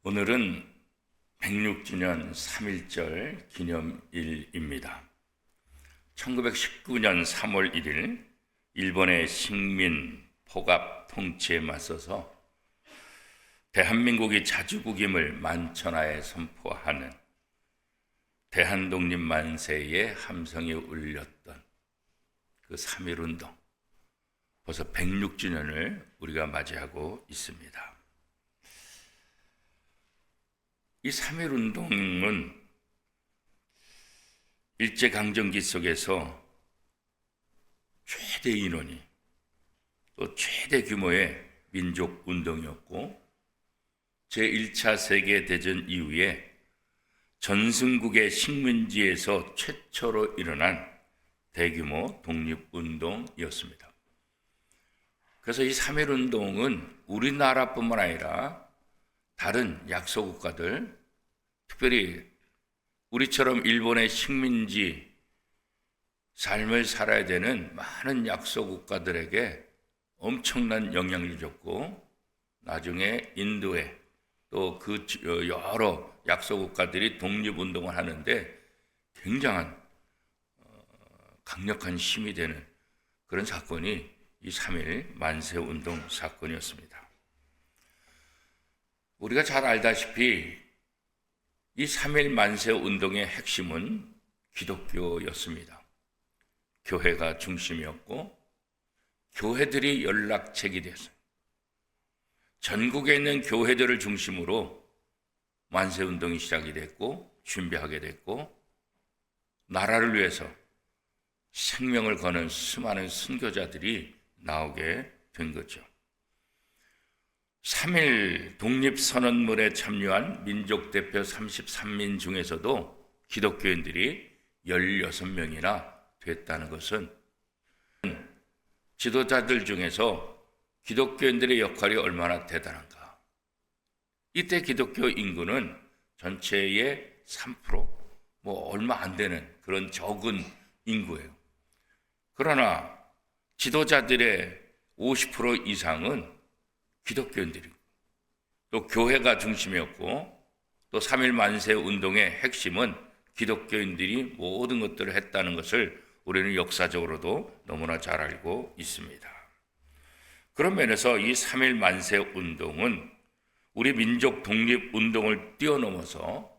오늘은 106주년 3.1절 기념일입니다. 1919년 3월 1일 일본의 식민 포갑 통치에 맞서서 대한민국이 자주국임을 만천하에 선포하는 대한독립 만세의 함성이 울렸던 그 3.1운동, 벌써 106주년을 우리가 맞이하고 있습니다. 이 3.1운동은 일제강점기 속에서 최대 인원이 또 최대 규모의 민족운동이었고, 제1차 세계대전 이후에 전승국의 식민지에서 최초로 일어난 대규모 독립운동이었습니다. 그래서 이 3.1운동은 우리나라뿐만 아니라 다른 약소국가들, 특별히 우리처럼 일본의 식민지 삶을 살아야 되는 많은 약소국가들에게 엄청난 영향을 줬고, 나중에 인도에 또 그 여러 약소국가들이 독립운동을 하는데 굉장한 강력한 힘이 되는 그런 사건이 이 3.1 만세운동 사건이었습니다. 우리가 잘 알다시피 이 3.1 만세운동의 핵심은 기독교였습니다. 교회가 중심이었고 교회들이 연락책이 되었어요. 전국에 있는 교회들을 중심으로 만세운동이 시작이 됐고 준비하게 됐고, 나라를 위해서 생명을 거는 수많은 선교자들이 나오게 된 거죠. 3.1 독립선언문에 참여한 민족대표 33민 중에서도 기독교인들이 16명이나 됐다는 것은 지도자들 중에서 기독교인들의 역할이 얼마나 대단한가. 이때 기독교 인구는 전체의 3%, 얼마 안 되는 그런 적은 인구예요. 그러나 지도자들의 50% 이상은 기독교인들이고, 또 교회가 중심이었고, 또 3.1 만세 운동의 핵심은 기독교인들이 모든 것들을 했다는 것을 우리는 역사적으로도 너무나 잘 알고 있습니다. 그런 면에서 이 3.1 만세 운동은 우리 민족 독립 운동을 뛰어넘어서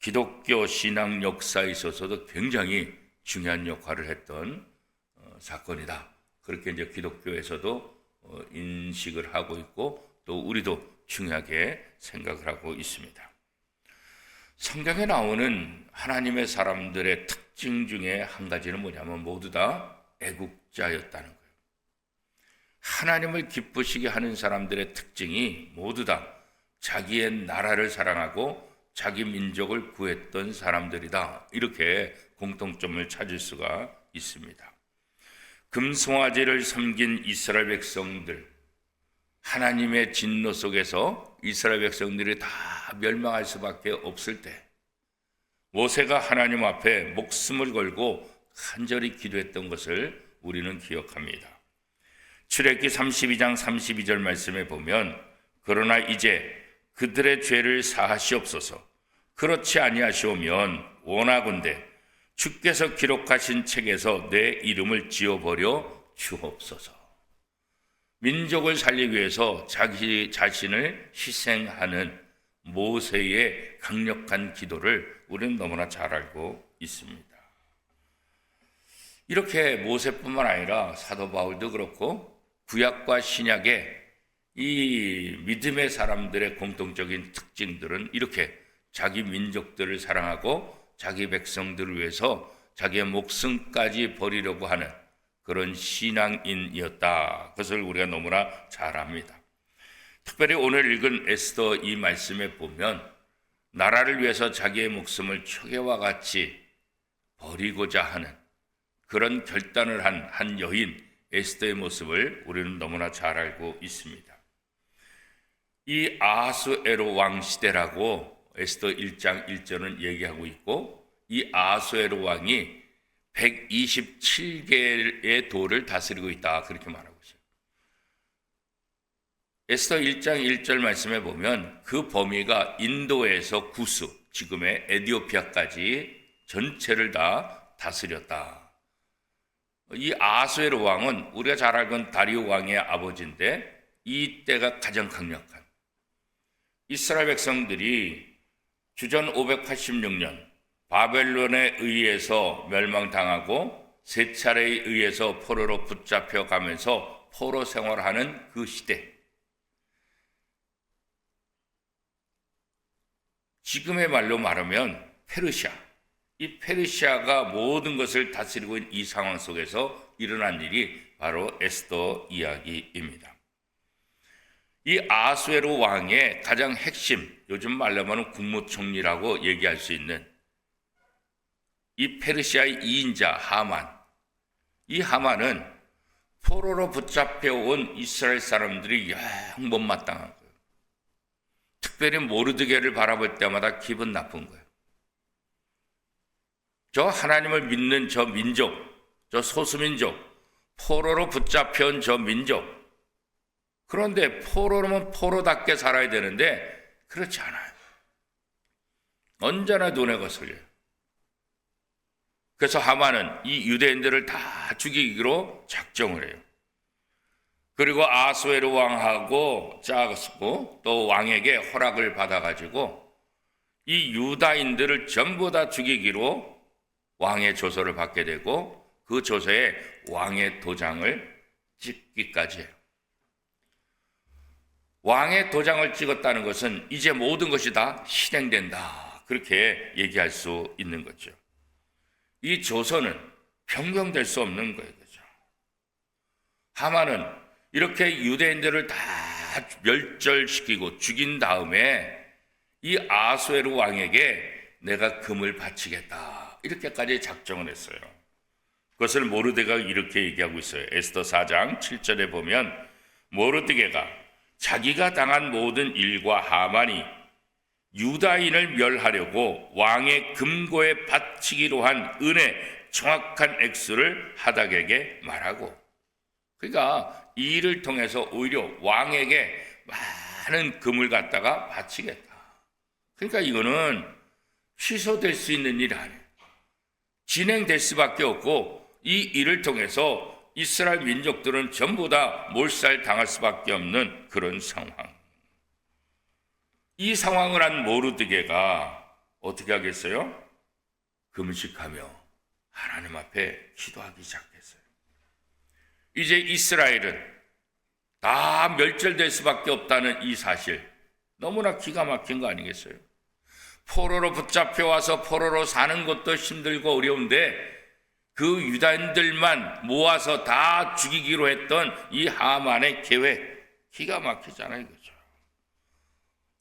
기독교 신앙 역사에 있어서도 굉장히 중요한 역할을 했던 사건이다. 그렇게 이제 기독교에서도 인식을 하고 있고, 또 우리도 중요하게 생각을 하고 있습니다. 성경에 나오는 하나님의 사람들의 특징 중에 한 가지는 뭐냐면 모두 다 애국자였다는 거예요. 하나님을 기쁘시게 하는 사람들의 특징이 모두 다 자기의 나라를 사랑하고 자기 민족을 구했던 사람들이다. 이렇게 공통점을 찾을 수가 있습니다. 금송아지를 섬긴 이스라엘 백성들, 하나님의 진노 속에서 이스라엘 백성들이 다 멸망할 수밖에 없을 때 모세가 하나님 앞에 목숨을 걸고 간절히 기도했던 것을 우리는 기억합니다. 출애굽기 32장 32절 말씀에 보면, 그러나 이제 그들의 죄를 사하시옵소서. 그렇지 아니하시오면 원하건대 주께서 기록하신 책에서 내 이름을 지워버려 주옵소서. 민족을 살리기 위해서 자기 자신을 희생하는 모세의 강력한 기도를 우리는 너무나 잘 알고 있습니다. 이렇게 모세뿐만 아니라 사도 바울도 그렇고 구약과 신약의 이 믿음의 사람들의 공통적인 특징들은 이렇게 자기 민족들을 사랑하고 자기 백성들을 위해서 자기의 목숨까지 버리려고 하는 그런 신앙인이었다. 그것을 우리가 너무나 잘 압니다. 특별히 오늘 읽은 에스더 이 말씀에 보면 나라를 위해서 자기의 목숨을 초계와 같이 버리고자 하는 그런 결단을 한 여인 에스더의 모습을 우리는 너무나 잘 알고 있습니다. 이 아하수에로 왕 시대라고 에스더 1장 1절은 얘기하고 있고, 이 아하수에로 왕이 127개의 도를 다스리고 있다, 그렇게 말하고 있어요. 에스더 1장 1절 말씀에 보면 그 범위가 인도에서 구스, 지금의 에디오피아까지 전체를 다 다스렸다. 이 아수에르 왕은 우리가 잘 알고 있는 다리오 왕의 아버지인데 이 때가 가장 강력한 이스라엘 백성들이 주전 586년 바벨론에 의해서 멸망당하고 세 차례에 의해서 포로로 붙잡혀가면서 포로 생활하는 그 시대, 지금의 말로 말하면 페르시아, 이 페르시아가 모든 것을 다스리고 있는 이 상황 속에서 일어난 일이 바로 에스더 이야기입니다. 이 아수에로 왕의 가장 핵심, 요즘 말로 하면 국무총리라고 얘기할 수 있는 이 페르시아의 2인자 하만, 이 하만은 포로로 붙잡혀온 이스라엘 사람들이 영 못마땅한 거예요. 특별히 모르드게를 바라볼 때마다 기분 나쁜 거예요. 저 하나님을 믿는 저 민족, 저 소수민족, 포로로 붙잡혀온 저 민족, 그런데 포로로면 포로답게 살아야 되는데 그렇지 않아요. 언제나 눈에 거슬려요. 그래서 하만은 이 유대인들을 다 죽이기로 작정을 해요. 그리고 아수에르 왕하고 짜고 또 왕에게 허락을 받아가지고 이 유다인들을 전부 다 죽이기로 왕의 조서를 받게 되고 그 조서에 왕의 도장을 찍기까지 해요. 왕의 도장을 찍었다는 것은 이제 모든 것이 다 실행된다, 그렇게 얘기할 수 있는 거죠. 이 조서는 변경될 수 없는 거예요. 그죠? 하만은 이렇게 유대인들을 다 멸절시키고 죽인 다음에 이 아수에르 왕에게 내가 금을 바치겠다, 이렇게까지 작정을 했어요. 그것을 모르드게가 이렇게 얘기하고 있어요. 에스더 4장 7절에 보면 모르드게가 자기가 당한 모든 일과 하만이 유다인을 멸하려고 왕의 금고에 바치기로 한 은혜 정확한 액수를 하닥에게 말하고, 그러니까 이 일을 통해서 오히려 왕에게 많은 금을 갖다가 바치겠다. 그러니까 이거는 취소될 수 있는 일이 아니에요. 진행될 수밖에 없고 이 일을 통해서 이스라엘 민족들은 전부 다 몰살당할 수밖에 없는 그런 상황. 이 상황을 한 모르드게가 어떻게 하겠어요? 금식하며 하나님 앞에 기도하기 시작했어요. 이제 이스라엘은 다 멸절될 수밖에 없다는 이 사실, 너무나 기가 막힌 거 아니겠어요? 포로로 붙잡혀와서 포로로 사는 것도 힘들고 어려운데 그 유다인들만 모아서 다 죽이기로 했던 이 하만의 계획, 기가 막히잖아요. 이거죠.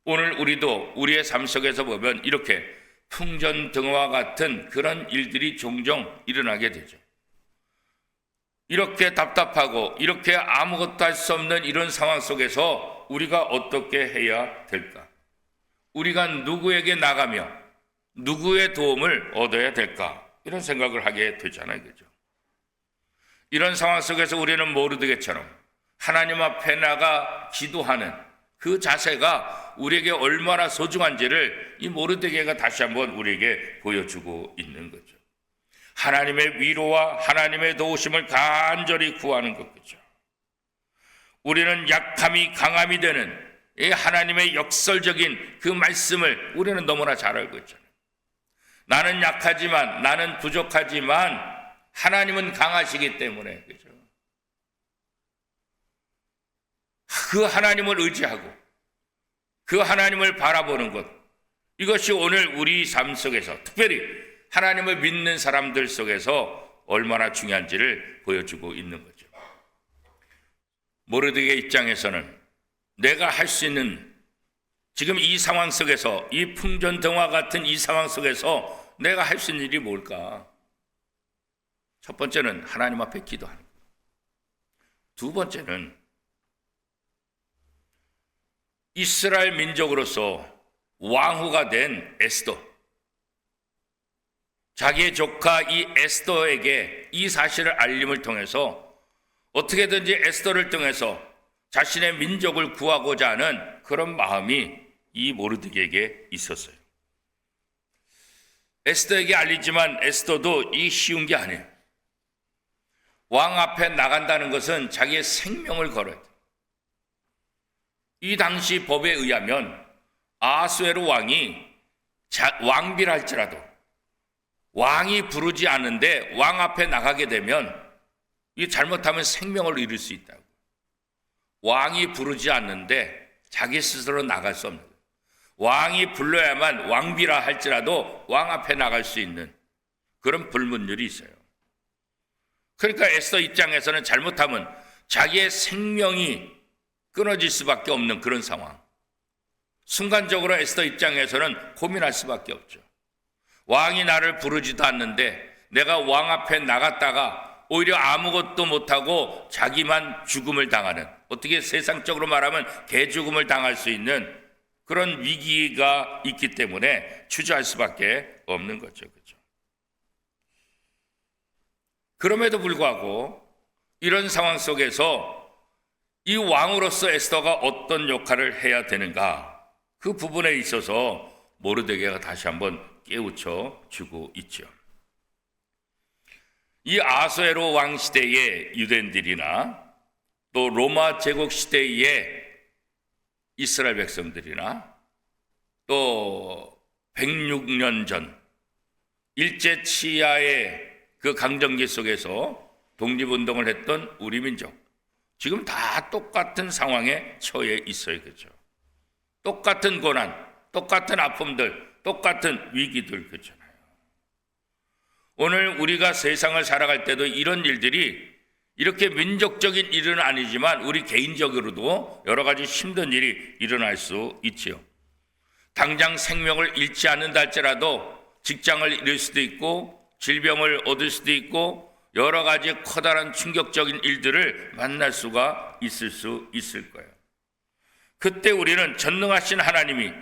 오늘 우리도 우리의 삶 속에서 보면 이렇게 풍전등화와 같은 그런 일들이 종종 일어나게 되죠. 이렇게 답답하고 이렇게 아무것도 할 수 없는 이런 상황 속에서 우리가 어떻게 해야 될까? 우리가 누구에게 나가며 누구의 도움을 얻어야 될까? 이런 생각을 하게 되잖아요. 그죠? 이런 상황 속에서 우리는 모르드게처럼 하나님 앞에 나가 기도하는 그 자세가 우리에게 얼마나 소중한지를 이 모르드게가 다시 한번 우리에게 보여주고 있는 거죠. 하나님의 위로와 하나님의 도우심을 간절히 구하는 것, 그죠? 우리는 약함이 강함이 되는 이 하나님의 역설적인 그 말씀을 우리는 너무나 잘 알고 있잖아요. 나는 약하지만, 나는 부족하지만 하나님은 강하시기 때문에, 그죠? 그 하나님을 의지하고 그 하나님을 바라보는 것, 이것이 오늘 우리 삶 속에서 특별히 하나님을 믿는 사람들 속에서 얼마나 중요한지를 보여주고 있는 거죠. 모르드게 입장에서는 내가 할 수 있는 지금 이 상황 속에서, 이 풍전등화 같은 이 상황 속에서 내가 할 수 있는 일이 뭘까? 첫 번째는 하나님 앞에 기도하는 것. 두 번째는 이스라엘 민족으로서 왕후가 된 에스더, 자기의 조카 이 에스더에게 이 사실을 알림을 통해서 어떻게든지 에스더를 통해서 자신의 민족을 구하고자 하는 그런 마음이 이 모르드게에게 있었어요. 에스더에게 알리지만 에스더도 이 쉬운 게 아니에요. 왕 앞에 나간다는 것은 자기의 생명을 걸어야 돼요. 이 당시 법에 의하면 아하수에로 왕이 왕비라 할지라도 왕이 부르지 않는데 왕 앞에 나가게 되면 이 잘못하면 생명을 잃을 수 있다고. 왕이 부르지 않는데 자기 스스로 나갈 수 없는 거예요. 왕이 불러야만 왕비라 할지라도 왕 앞에 나갈 수 있는 그런 불문율이 있어요. 그러니까 에스더 입장에서는 잘못하면 자기의 생명이 끊어질 수밖에 없는 그런 상황. 순간적으로 에스더 입장에서는 고민할 수밖에 없죠. 왕이 나를 부르지도 않는데 내가 왕 앞에 나갔다가 오히려 아무것도 못하고 자기만 죽음을 당하는, 어떻게 세상적으로 말하면 개죽음을 당할 수 있는 그런 위기가 있기 때문에 주저할 수밖에 없는 거죠. 그렇죠? 그럼에도 불구하고 이런 상황 속에서 이 왕으로서 에스더가 어떤 역할을 해야 되는가, 그 부분에 있어서 모르드게가 다시 한번 깨우쳐 주고 있죠. 이 아하수에로 왕 시대의 유대인들이나 또 로마 제국 시대의 이스라엘 백성들이나 또 106년 전 일제 치하의 그 강점기 속에서 독립운동을 했던 우리 민족, 지금 다 똑같은 상황에 처해 있어요. 그렇죠? 똑같은 고난, 똑같은 아픔들, 똑같은 위기들. 그렇잖아요. 오늘 우리가 세상을 살아갈 때도 이런 일들이 이렇게 민족적인 일은 아니지만 우리 개인적으로도 여러 가지 힘든 일이 일어날 수 있지요. 당장 생명을 잃지 않는다 할지라도 직장을 잃을 수도 있고 질병을 얻을 수도 있고 여러 가지 커다란 충격적인 일들을 만날 수가 있을 수 있을 거예요. 그때 우리는 전능하신 하나님이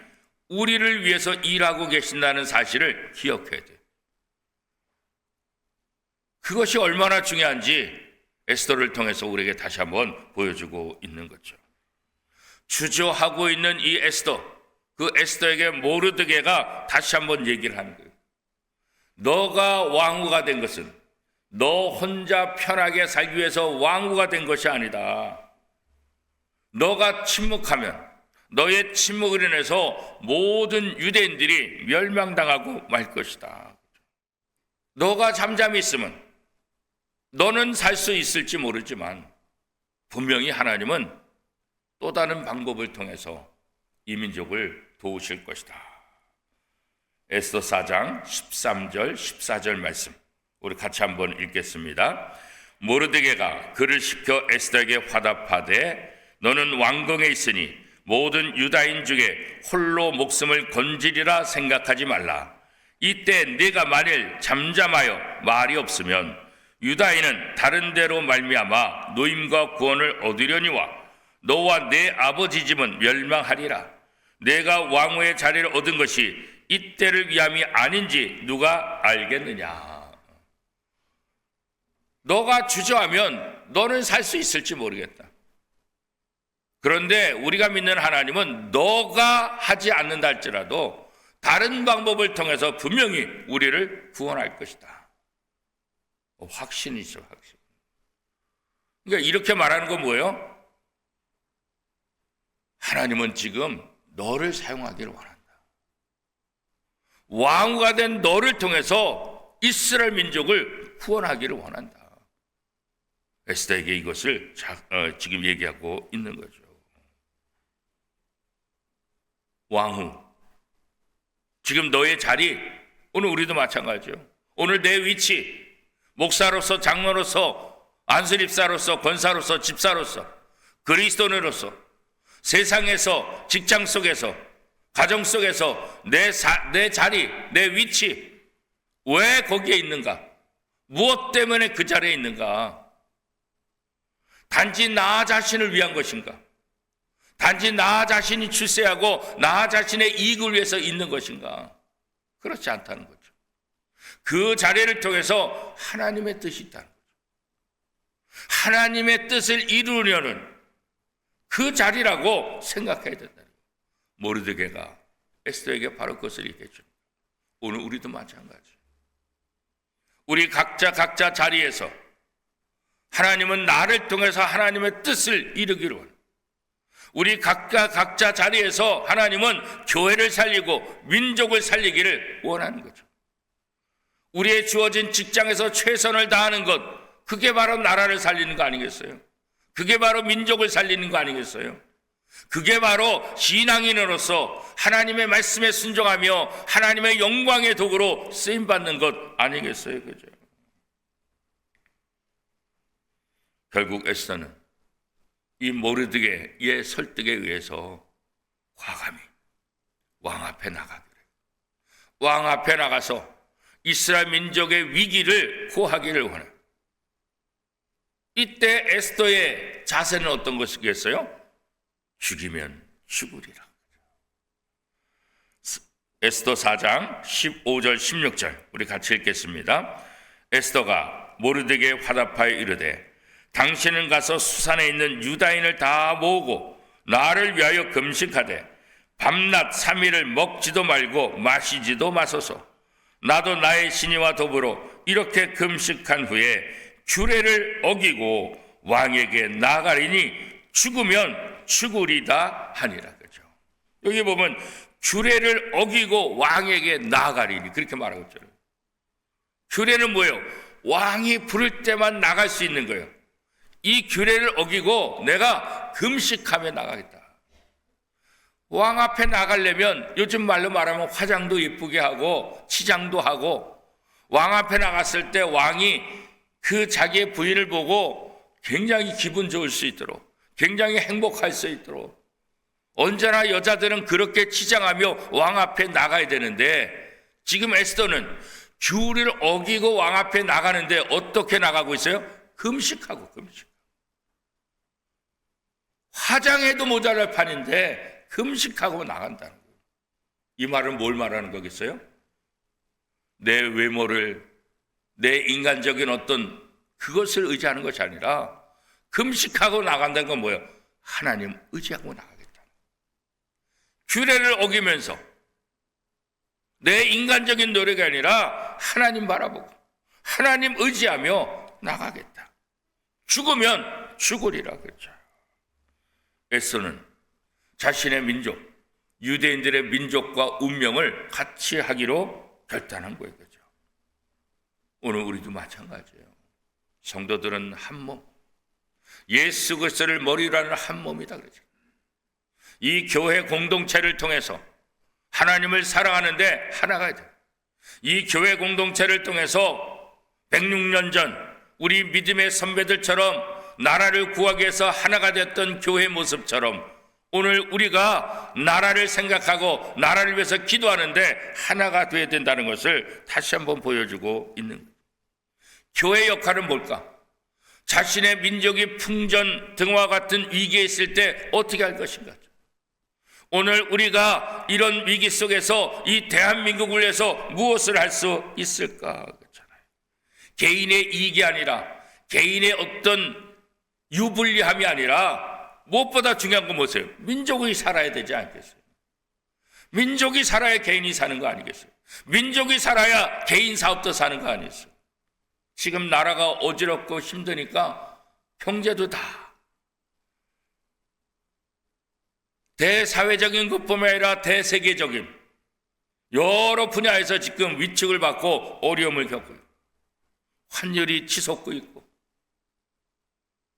우리를 위해서 일하고 계신다는 사실을 기억해야 돼요. 그것이 얼마나 중요한지 에스더를 통해서 우리에게 다시 한번 보여주고 있는 거죠. 주저하고 있는 이 에스더, 그 에스더에게 모르드게가 다시 한번 얘기를 하는 거예요. 너가 왕후가 된 것은 너 혼자 편하게 살기 위해서 왕후가 된 것이 아니다. 너가 침묵하면 너의 침묵으로 인해서 모든 유대인들이 멸망당하고 말 것이다. 너가 잠잠히 있으면 너는 살 수 있을지 모르지만 분명히 하나님은 또 다른 방법을 통해서 이 민족을 도우실 것이다. 에스더 4장 13절 14절 말씀 우리 같이 한번 읽겠습니다. 모르드게가 그를 시켜 에스더에게 화답하되 너는 왕궁에 있으니 모든 유다인 중에 홀로 목숨을 건지리라 생각하지 말라. 이때 네가 만일 잠잠하여 말이 없으면 유다인은 다른 데로 말미암아 노임과 구원을 얻으려니와 너와 내 아버지 집은 멸망하리라. 내가 왕후의 자리를 얻은 것이 이때를 위함이 아닌지 누가 알겠느냐. 너가 주저하면 너는 살 수 있을지 모르겠다. 그런데 우리가 믿는 하나님은 너가 하지 않는다 할지라도 다른 방법을 통해서 분명히 우리를 구원할 것이다. 확신이죠, 확신. 그러니까 이렇게 말하는 건 뭐예요? 하나님은 지금 너를 사용하기를 원한다. 왕후가 된 너를 통해서 이스라엘 민족을 구원하기를 원한다. 에스더에게 이것을 지금 얘기하고 있는 거죠. 왕후, 지금 너의 자리, 오늘 우리도 마찬가지죠. 오늘 내 위치, 목사로서, 장로로서, 안수립사로서, 권사로서, 집사로서, 그리스도인으로서, 세상에서, 직장 속에서, 가정 속에서 내 자리, 내 위치, 왜 거기에 있는가? 무엇 때문에 그 자리에 있는가? 단지 나 자신을 위한 것인가? 단지 나 자신이 출세하고 나 자신의 이익을 위해서 있는 것인가? 그렇지 않다는 거죠. 그 자리를 통해서 하나님의 뜻이 있다는 거죠. 하나님의 뜻을 이루려는 그 자리라고 생각해야 된다. 모르드게가 에스더에게 바로 그것을 얘기했죠. 오늘 우리도 마찬가지. 우리 각자 자리에서 하나님은 나를 통해서 하나님의 뜻을 이루기를 원합니다. 우리 각자 자리에서 하나님은 교회를 살리고 민족을 살리기를 원하는 거죠. 우리의 주어진 직장에서 최선을 다하는 것, 그게 바로 나라를 살리는 거 아니겠어요? 그게 바로 민족을 살리는 거 아니겠어요? 그게 바로 신앙인으로서 하나님의 말씀에 순종하며 하나님의 영광의 도구로 쓰임받는 것 아니겠어요? 그죠? 결국 에스더는 이 모르드게의 설득에 의해서 과감히 왕 앞에 나가기를, 왕 앞에 나가서 이스라엘 민족의 위기를 고하기를 원해요. 이때 에스더의 자세는 어떤 것이겠어요? 죽이면 죽으리라. 에스더 4장 15절 16절 우리 같이 읽겠습니다. 에스더가 모르드게에 화답하여 이르되 당신은 가서 수산에 있는 유다인을 다 모으고 나를 위하여 금식하되 밤낮 3일을 먹지도 말고 마시지도 마소서. 나도 나의 신이와 더불어 이렇게 금식한 후에 규례를 어기고 왕에게 나가리니 죽으면 죽으리다 하니라. 그죠? 여기 보면 규례를 어기고 왕에게 나가리니 그렇게 말하고 있잖아요. 규례는 뭐예요? 왕이 부를 때만 나갈 수 있는 거예요. 이 규례를 어기고 내가 금식하며 나가겠다. 왕 앞에 나가려면 요즘 말로 말하면 화장도 예쁘게 하고 치장도 하고 왕 앞에 나갔을 때 왕이 그 자기의 부인을 보고 굉장히 기분 좋을 수 있도록, 굉장히 행복할 수 있도록 언제나 여자들은 그렇게 치장하며 왕 앞에 나가야 되는데 지금 에스더는 규례를 어기고 왕 앞에 나가는데 어떻게 나가고 있어요? 금식하고 금식. 화장해도 모자랄 판인데 금식하고 나간다는 거예요. 이 말은 뭘 말하는 거겠어요? 내 외모를, 내 인간적인 어떤 그것을 의지하는 것이 아니라 금식하고 나간다는 건 뭐예요? 하나님 의지하고 나가겠다. 규례를 어기면서 내 인간적인 노력이 아니라 하나님 바라보고 하나님 의지하며 나가겠다. 죽으면 죽으리라 그랬죠. 에스더는 자신의 민족, 유대인들의 민족과 운명을 같이 하기로 결단한 거예요. 그렇죠? 오늘 우리도 마찬가지예요. 성도들은 한 몸, 예수 그리스도를 머리로 하는 한 몸이다 그러죠. 이 교회 공동체를 통해서 하나님을 사랑하는데 하나가 돼요. 이 교회 공동체를 통해서 106년 전 우리 믿음의 선배들처럼 나라를 구하기 위해서 하나가 됐던 교회 모습처럼 오늘 우리가 나라를 생각하고 나라를 위해서 기도하는데 하나가 되어야 된다는 것을 다시 한번 보여주고 있는 거예요. 교회 역할은 뭘까? 자신의 민족이 풍전 등과 같은 위기에 있을 때 어떻게 할 것인가? 오늘 우리가 이런 위기 속에서 이 대한민국을 위해서 무엇을 할 수 있을까? 그렇잖아요. 개인의 이익이 아니라 개인의 어떤 유불리함이 아니라 무엇보다 중요한 건 뭐세요? 민족이 살아야 되지 않겠어요? 민족이 살아야 개인이 사는 거 아니겠어요? 민족이 살아야 개인 사업도 사는 거 아니겠어요? 지금 나라가 어지럽고 힘드니까 경제도 다 대사회적인 것뿐만 아니라 대세계적인 여러 분야에서 지금 위축을 받고 어려움을 겪고 있고 환율이 치솟고 있고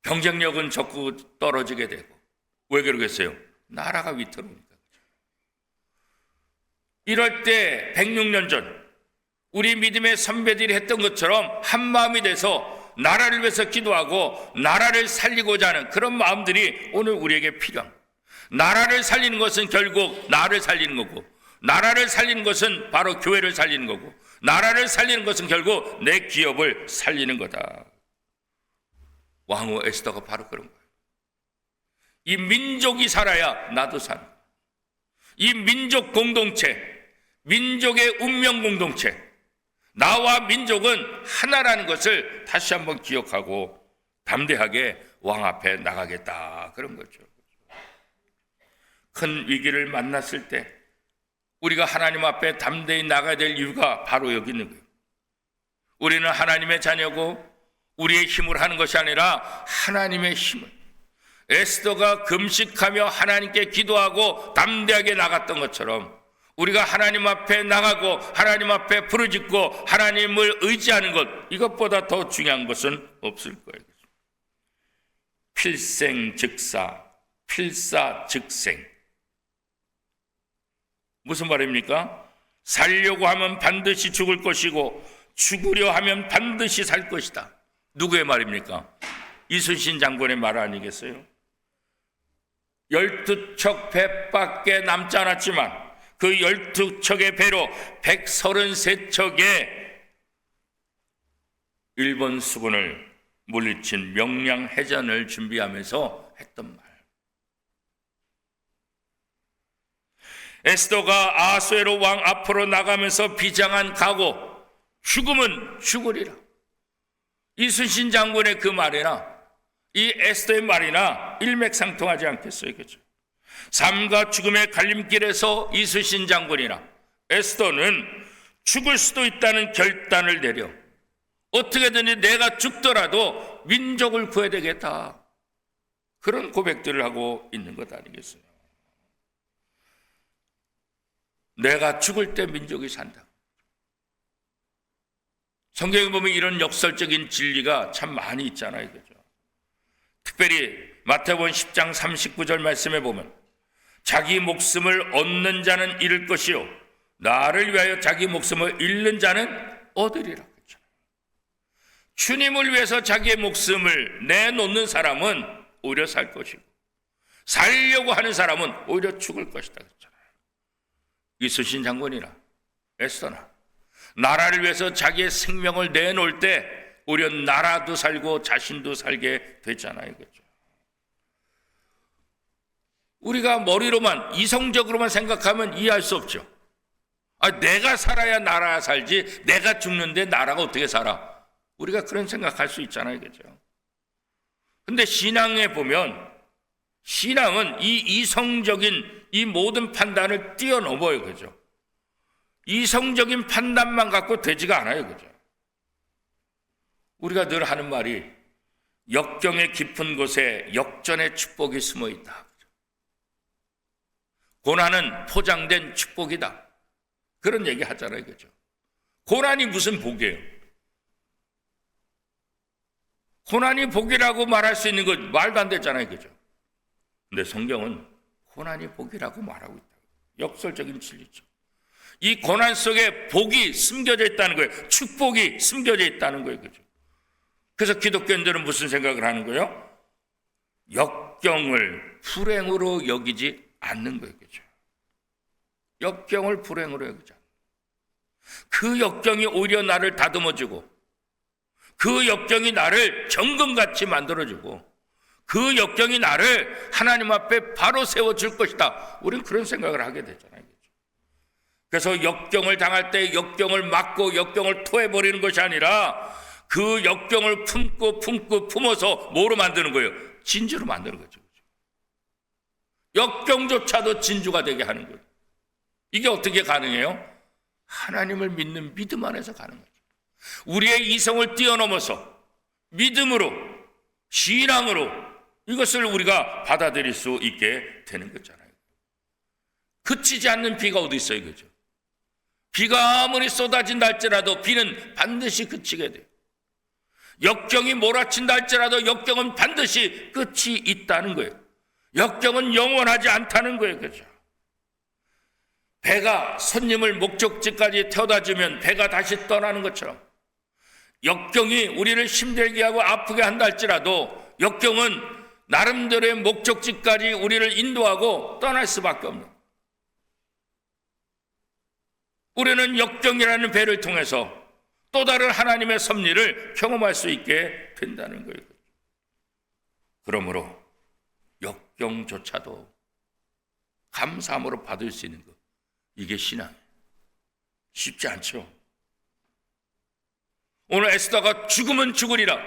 경쟁력은 자꾸 떨어지게 되고 왜 그러겠어요? 나라가 위태로우니까. 이럴 때 106년 전 우리 믿음의 선배들이 했던 것처럼 한마음이 돼서 나라를 위해서 기도하고 나라를 살리고자 하는 그런 마음들이 오늘 우리에게 필요합니다. 나라를 살리는 것은 결국 나를 살리는 거고 나라를 살리는 것은 바로 교회를 살리는 거고 나라를 살리는 것은 결국 내 기업을 살리는 거다. 왕후 에스더가 바로 그런 거예요. 이 민족이 살아야 나도 산다. 이 민족 공동체, 민족의 운명 공동체, 나와 민족은 하나라는 것을 다시 한번 기억하고 담대하게 왕 앞에 나가겠다 그런 거죠. 큰 위기를 만났을 때 우리가 하나님 앞에 담대히 나가야 될 이유가 바로 여기 있는 거예요. 우리는 하나님의 자녀고 우리의 힘으로 하는 것이 아니라 하나님의 힘을, 에스더가 금식하며 하나님께 기도하고 담대하게 나갔던 것처럼 우리가 하나님 앞에 나가고 하나님 앞에 부르짖고 하나님을 의지하는 것, 이것보다 더 중요한 것은 없을 거예요. 필생즉사, 필사즉생. 무슨 말입니까? 살려고 하면 반드시 죽을 것이고 죽으려 하면 반드시 살 것이다. 누구의 말입니까? 이순신 장군의 말 아니겠어요? 12척 배밖에 남지 않았지만 그 12척의 배로 133척의 일본 수군을 물리친 명량해전을 준비하면서 했던 말. 에스더가 아수에로 왕 앞으로 나가면서 비장한 각오, 죽음은 죽으리라. 이순신 장군의 그 말이나 이 에스더의 말이나 일맥상통하지 않겠어요, 그죠? 삶과 죽음의 갈림길에서 이순신 장군이나 에스더는 죽을 수도 있다는 결단을 내려 어떻게든지 내가 죽더라도 민족을 구해야 되겠다, 그런 고백들을 하고 있는 것 아니겠어요? 내가 죽을 때 민족이 산다. 성경에 보면 이런 역설적인 진리가 참 많이 있잖아요, 그죠? 특별히 마태복음 10장 39절 말씀에 보면 자기 목숨을 얻는 자는 잃을 것이요 나를 위하여 자기 목숨을 잃는 자는 얻으리라. 그렇죠? 주님을 위해서 자기의 목숨을 내놓는 사람은 오히려 살 것이고 살려고 하는 사람은 오히려 죽을 것이다 그랬잖아요. 이순신 장군이나 에스더나 나라를 위해서 자기의 생명을 내놓을 때 오히려 나라도 살고 자신도 살게 되잖아요, 그렇죠? 우리가 머리로만 이성적으로만 생각하면 이해할 수 없죠. 내가 살아야 나라가 살지 내가 죽는데 나라가 어떻게 살아? 우리가 그런 생각할 수 있잖아요, 그렇죠? 근데 신앙에 보면 신앙은 이 이성적인 이 모든 판단을 뛰어넘어요, 그죠? 이성적인 판단만 갖고 되지가 않아요, 그죠? 우리가 늘 하는 말이 역경의 깊은 곳에 역전의 축복이 숨어 있다. 고난은 포장된 축복이다. 그런 얘기 하잖아요, 그죠? 고난이 무슨 복이에요? 고난이 복이라고 말할 수 있는 건 말도 안 되잖아요, 그죠? 근데 성경은 고난이 복이라고 말하고 있다. 역설적인 진리죠. 이 고난 속에 복이 숨겨져 있다는 거예요. 축복이 숨겨져 있다는 거예요, 그죠? 그래서 기독교인들은 무슨 생각을 하는 거예요? 역경을 불행으로 여기지 않는 거예요, 그죠? 역경을 불행으로 여기지 않는 거예요. 그 역경이 오히려 나를 다듬어주고 그 역경이 나를 정금같이 만들어주고 그 역경이 나를 하나님 앞에 바로 세워줄 것이다. 우리는 그런 생각을 하게 되잖아요. 그래서 역경을 당할 때 역경을 막고 역경을 토해버리는 것이 아니라 그 역경을 품어서 뭐로 만드는 거예요? 진주로 만드는 거죠. 역경조차도 진주가 되게 하는 거예요. 이게 어떻게 가능해요? 하나님을 믿는 믿음 안에서 가는 거죠. 우리의 이성을 뛰어넘어서 믿음으로, 신앙으로 이것을 우리가 받아들일 수 있게 되는 거잖아요. 그치지 않는 비가 어디 있어요, 그죠? 비가 아무리 쏟아진다 할지라도 비는 반드시 그치게 돼요. 역경이 몰아친다 할지라도 역경은 반드시 끝이 있다는 거예요. 역경은 영원하지 않다는 거예요, 그죠? 배가 손님을 목적지까지 태워다주면 배가 다시 떠나는 것처럼 역경이 우리를 힘들게 하고 아프게 한다 할지라도 역경은 나름대로의 목적지까지 우리를 인도하고 떠날 수밖에 없는 거예요. 우리는 역경이라는 배를 통해서 또 다른 하나님의 섭리를 경험할 수 있게 된다는 거예요. 그러므로 역경조차도 감사함으로 받을 수 있는 것, 이게 신앙이에요. 쉽지 않죠. 오늘 에스더가 죽으면 죽으리라,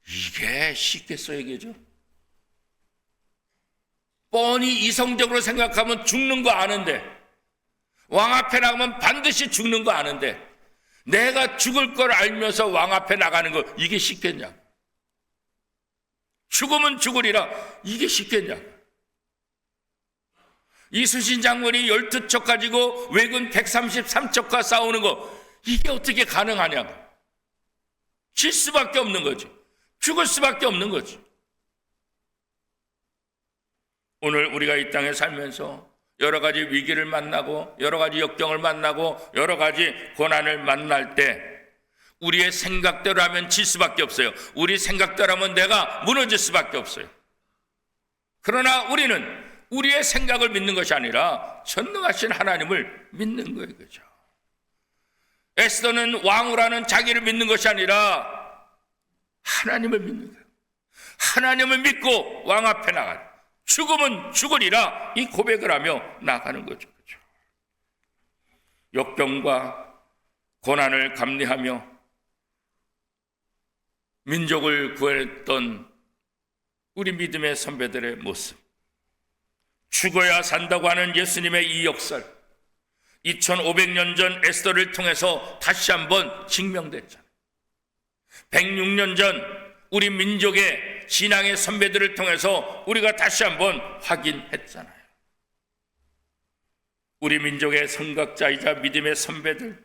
이게 쉽겠어요, 이게죠? 뻔히 이성적으로 생각하면 죽는 거 아는데, 왕 앞에 나가면 반드시 죽는 거 아는데, 내가 죽을 걸 알면서 왕 앞에 나가는 거 이게 쉽겠냐? 죽으면 죽으리라 이게 쉽겠냐? 이순신 장군이 12척 가지고 왜군 133척과 싸우는 거 이게 어떻게 가능하냐고. 질 수밖에 없는 거지. 죽을 수밖에 없는 거지. 오늘 우리가 이 땅에 살면서 여러 가지 위기를 만나고 여러 가지 역경을 만나고 여러 가지 고난을 만날 때 우리의 생각대로 하면 질 수밖에 없어요. 우리 생각대로 하면 내가 무너질 수밖에 없어요. 그러나 우리는 우리의 생각을 믿는 것이 아니라 전능하신 하나님을 믿는 거예요. 그죠? 에스더는 왕후라는 자기를 믿는 것이 아니라 하나님을 믿는 거예요. 하나님을 믿고 왕 앞에 나가. 죽으면 죽으리라 이 고백을 하며 나가는 거죠. 그죠? 역경과 고난을 감내하며 민족을 구했던 우리 믿음의 선배들의 모습, 죽어야 산다고 하는 예수님의 이 역설, 2500년 전 에스더를 통해서 다시 한번 증명됐잖아요. 106년 전 우리 민족의 신앙의 선배들을 통해서 우리가 다시 한번 확인했잖아요. 우리 민족의 선각자이자 믿음의 선배들,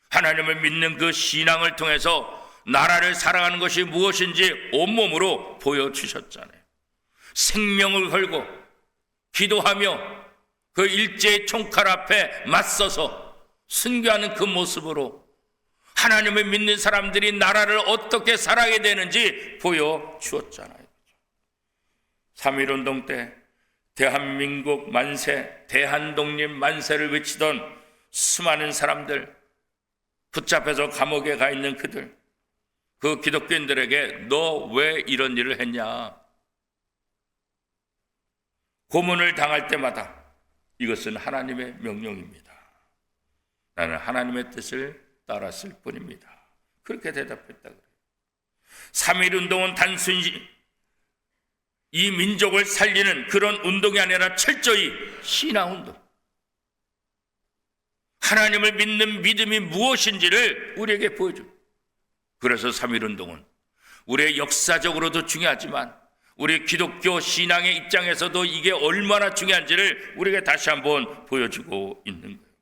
하나님을 믿는 그 신앙을 통해서 나라를 사랑하는 것이 무엇인지 온몸으로 보여주셨잖아요. 생명을 걸고 기도하며 그 일제의 총칼 앞에 맞서서 순교하는 그 모습으로 하나님을 믿는 사람들이 나라를 어떻게 살아야 되는지 보여주었잖아요. 3.1운동 때 대한민국 만세, 대한독립 만세를 외치던 수많은 사람들, 붙잡혀서 감옥에 가 있는 그들, 그 기독교인들에게 너 왜 이런 일을 했냐? 고문을 당할 때마다 이것은 하나님의 명령입니다. 나는 하나님의 뜻을 따랐을 뿐입니다. 그렇게 대답했다 그래요. 3.1운동은 단순히 이 민족을 살리는 그런 운동이 아니라 철저히 신앙운동. 하나님을 믿는 믿음이 무엇인지를 우리에게 보여줘요. 그래서 3.1운동은 우리의 역사적으로도 중요하지만 우리 기독교 신앙의 입장에서도 이게 얼마나 중요한지를 우리에게 다시 한번 보여주고 있는 거예요.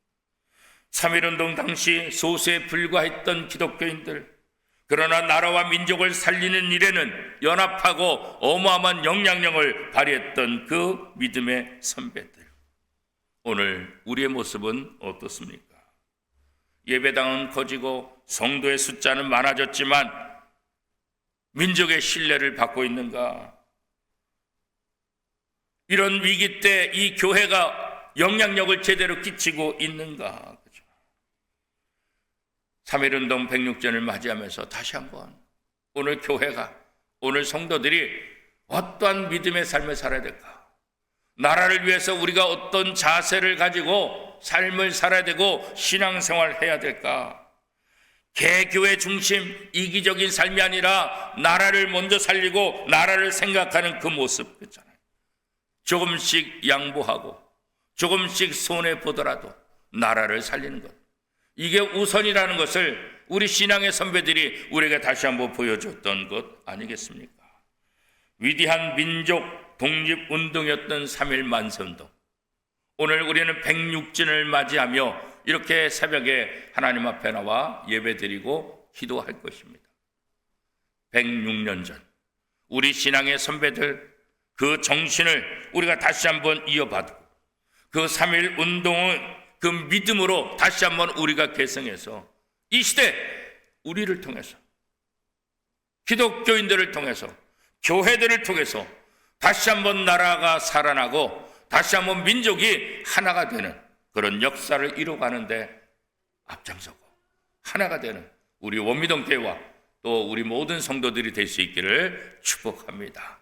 3.1운동 당시 소수에 불과했던 기독교인들, 그러나 나라와 민족을 살리는 일에는 연합하고 어마어마한 영향력을 발휘했던 그 믿음의 선배들. 오늘 우리의 모습은 어떻습니까? 예배당은 커지고 성도의 숫자는 많아졌지만 민족의 신뢰를 받고 있는가? 이런 위기 때 이 교회가 영향력을 제대로 끼치고 있는가? 3.1운동 106전을 맞이하면서 다시 한번 오늘 교회가, 오늘 성도들이 어떠한 믿음의 삶을 살아야 될까? 나라를 위해서 우리가 어떤 자세를 가지고 삶을 살아야 되고 신앙생활을 해야 될까? 개교회 중심 이기적인 삶이 아니라 나라를 먼저 살리고 나라를 생각하는 그 모습 있잖아요. 조금씩 양보하고 조금씩 손해보더라도 나라를 살리는 것, 이게 우선이라는 것을 우리 신앙의 선배들이 우리에게 다시 한번 보여줬던 것 아니겠습니까? 위대한 민족 독립운동이었던 3.1 만세운동, 오늘 우리는 106주년을 맞이하며 이렇게 새벽에 하나님 앞에 나와 예배드리고 기도할 것입니다. 106년 전 우리 신앙의 선배들 그 정신을 우리가 다시 한번 이어받고 그 3.1 운동은 그 믿음으로 다시 한번 우리가 개성해서 이 시대 우리를 통해서, 기독교인들을 통해서, 교회들을 통해서 다시 한번 나라가 살아나고 다시 한번 민족이 하나가 되는 그런 역사를 이루어가는데 앞장서고 하나가 되는 우리 원미동교회와 또 우리 모든 성도들이 될 수 있기를 축복합니다.